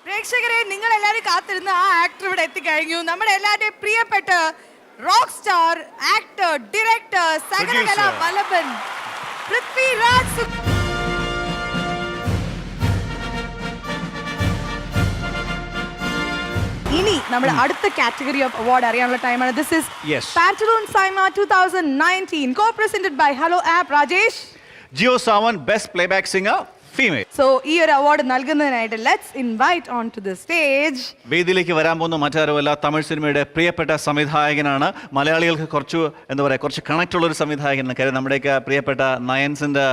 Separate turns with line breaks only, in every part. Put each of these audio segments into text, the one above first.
പ്രേക്ഷകരെ നിങ്ങൾ എല്ലാവരും കാത്തിരുന്ന ആ ആക്ടർ ഇവിടെ എത്തിക്കഴിഞ്ഞു. നമ്മുടെ എല്ലാവരുടെയും പ്രിയപ്പെട്ട റോക്ക് സ്റ്റാർ ആക്ടർ ഡയറക്ടർ സകലകലാ വല്ലഭൻ പൃഥ്വിരാജ്. ഇനി നമ്മുടെ അടുത്ത കാറ്റഗറി ഓഫ് അവാർഡ് അറിയാനുള്ള ടൈമാണ്. This is Pantaloons SIIMA 2019 co-presented by Hello App. Rajesh,
Jio Saavn best playback singer female.
So ഈ ഒരു അവാർഡ് നൽകുന്നതിനായിട്ട് let's invite on to the stage.
വേദിയിലേക്ക് വരാൻ പോകുന്ന മറ്റാരുമല്ല, തമിഴ് സിനിമയുടെ പ്രിയപ്പെട്ട സംവിധായകനാണ്. മലയാളികൾക്ക് കുറച്ച് കണക്ട് ഉള്ള ഒരു സംവിധായകനാണ്. കാര്യം നമ്മുടെയൊക്കെ പ്രിയപ്പെട്ട നയൻസിന്റെ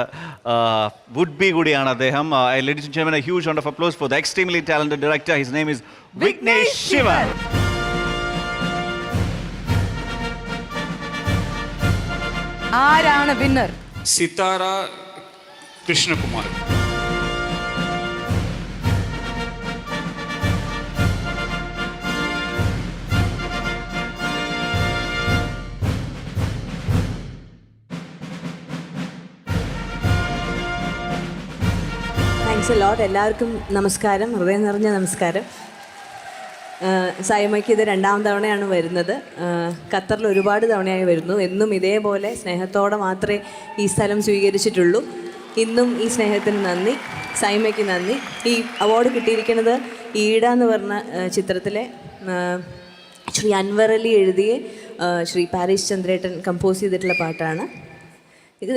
വുഡ് ബി കൂടിയാണ് അദ്ദേഹം. Ladies and gentlemen, a huge round of applause for the extremely talented director. His name is Vignesh Shivan.
ആരാണ് winner?
Sithara Krishnakumar.
Thanks a lot. എല്ലാവർക്കും നമസ്കാരം, ഹൃദയം നിറഞ്ഞ നമസ്കാരം. സൈമയ്ക്ക് ഇത് 2ാം തവണയാണ് വരുന്നത്. ഖത്തറിൽ ഒരുപാട് തവണയായി വരുന്നു. എന്നും ഇതേപോലെ സ്നേഹത്തോടെ മാത്രമേ ഈ സ്ഥലം സ്വീകരിച്ചിട്ടുള്ളൂ. ഇന്നും ഈ സ്നേഹത്തിന് നന്ദി, സൈമയ്ക്ക് നന്ദി. ഈ അവാർഡ് കിട്ടിയിരിക്കുന്നത് ഈട എന്ന് പറഞ്ഞ ചിത്രത്തിലെ ശ്രീ അൻവർ അലി എഴുതിയ ശ്രീ പാരീസ് ചന്ദ്രേട്ടൻ കമ്പോസ് ചെയ്തിട്ടുള്ള പാട്ടാണ് ഇത്.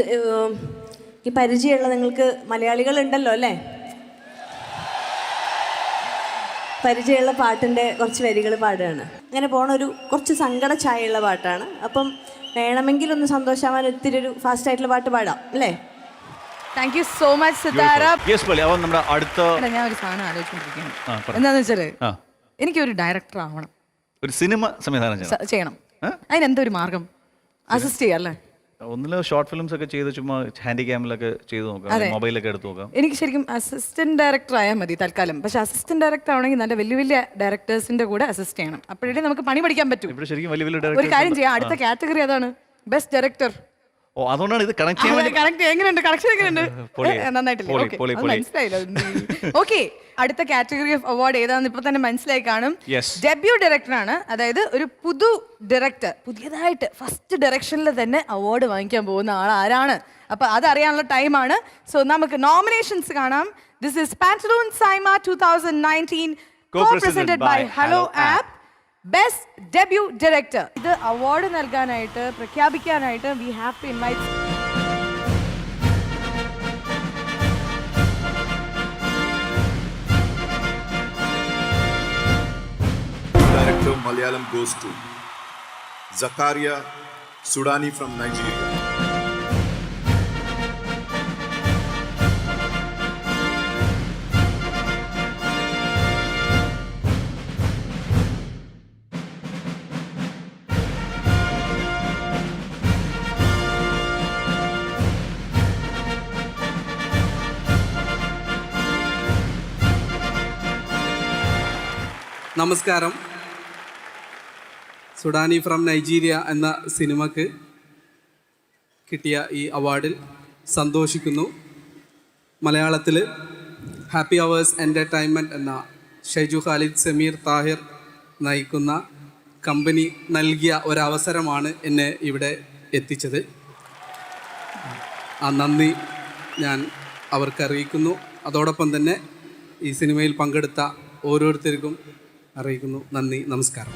ഈ പരിചയമുള്ള നിങ്ങൾക്ക് മലയാളികളുണ്ടല്ലോ അല്ലേ? പരിചയമുള്ള പാട്ടിൻ്റെ കുറച്ച് വരികൾ പാടുകയാണ്. അങ്ങനെ പോണ കുറച്ച് സങ്കട ഛായയുള്ള പാട്ടാണ്. അപ്പം വേണമെങ്കിൽ ഒന്ന് സന്തോഷമാവാൻ ഒത്തിരി ഒരു ഫാസ്റ്റ് ആയിട്ടുള്ള പാട്ട് പാടാം അല്ലേ?
Thank you so much Sithara.
ഞാൻ
ഒരു സാധനം ആലോചിച്ചുകൊണ്ടിരിക്കുകയാണ്. എന്താന്ന് വെച്ചാല് എനിക്കൊരു ഡയറക്ടർ ആവണം,
ഒരു സിനിമ സംവിധാനം
ചെയ്യണം. അതിനെന്തൊരു മാർഗം? അസിസ്റ്റ് ചെയ്യാം അല്ലേ?
ഒന്നില് ഷോർട്ട് ഫിലിംസ് ഒക്കെ ചെയ്ത് ചുമ്മാ ഹാൻഡി ക്യാമിലൊക്കെ ചെയ്ത് നോക്കാം, മൊബൈലൊക്കെ എടുത്ത് നോക്കാം.
എനിക്ക് ശരിക്കും അസിസ്റ്റന്റ് ഡയറക്ടർ ആയാൽ മതി തൽക്കാലം. പക്ഷെ അസിസ്റ്റന്റ് ഡയറക്ടർ ആവണമെങ്കിൽ നല്ല വലിയ വലിയ ഡയറക്ടേഴ്സിന്റെ കൂടെ അസിസ്റ്റ് ചെയ്യണം. അപ്പോഴേ നമുക്ക് പണി പഠിക്കാൻ പറ്റും. ഒരു കാര്യം ചെയ്യാം, അടുത്ത കാറ്റഗറി അതാണ് ബെസ്റ്റ് ഡയറക്ടർ.
അതുകൊണ്ടാണ് ഇത് കണക്ട്
എങ്ങനെയുണ്ട്? കണക്ഷൻ എങ്ങനെയുണ്ട്? നന്നായിട്ടില്ലേ? മനസ്സിലായില്ല. ഓക്കെ, അടുത്ത കാറ്റഗറി ഓഫ് അവാർഡ് ഏതാണെന്ന് ഇപ്പൊ തന്നെ മനസ്സിലായി കാണും. ഡെബ്യൂ ഡയറക്ടറാണ്. അതായത് ഒരു ഡയറക്ടർ പുതിയതായിട്ട് ഫസ്റ്റ് ഡയറക്ഷനിൽ തന്നെ അവാർഡ് വാങ്ങിക്കാൻ പോകുന്ന ആൾ ആരാണ്? അപ്പൊ അതറിയാനുള്ള ടൈമാണ്. സോ നമുക്ക് നോമിനേഷൻസ് കാണാം. This is Pantaloons SIIMA 2019 co-presented by Hello App. Best debut director. ഇത് അവാർഡ് നൽകാനായിട്ട് പ്രഖ്യാപിക്കാനായിട്ട് we have to invite
Director Malayalam goes to Zakaria Sudani from Nigeria.
നമസ്കാരം. സുഡാനി ഫ്രം നൈജീരിയ എന്ന സിനിമയ്ക്ക് കിട്ടിയ ഈ അവാർഡിൽ സന്തോഷിക്കുന്നു. മലയാളത്തിൽ ഹാപ്പി അവേഴ്സ് എൻ്റർടൈൻമെൻറ്റ് എന്ന ഷൈജു ഖാലിദ് സമീർ താഹിർ നയിക്കുന്ന കമ്പനി നൽകിയ ഒരവസരമാണ് എന്നെ ഇവിടെ എത്തിച്ചത്. ആ നന്ദി ഞാൻ അവർക്കറിയിക്കുന്നു. അതോടൊപ്പം തന്നെ ഈ സിനിമയിൽ പങ്കെടുത്ത ഓരോരുത്തർക്കും അറിയിക്കുന്നു. നന്ദി, നമസ്കാരം.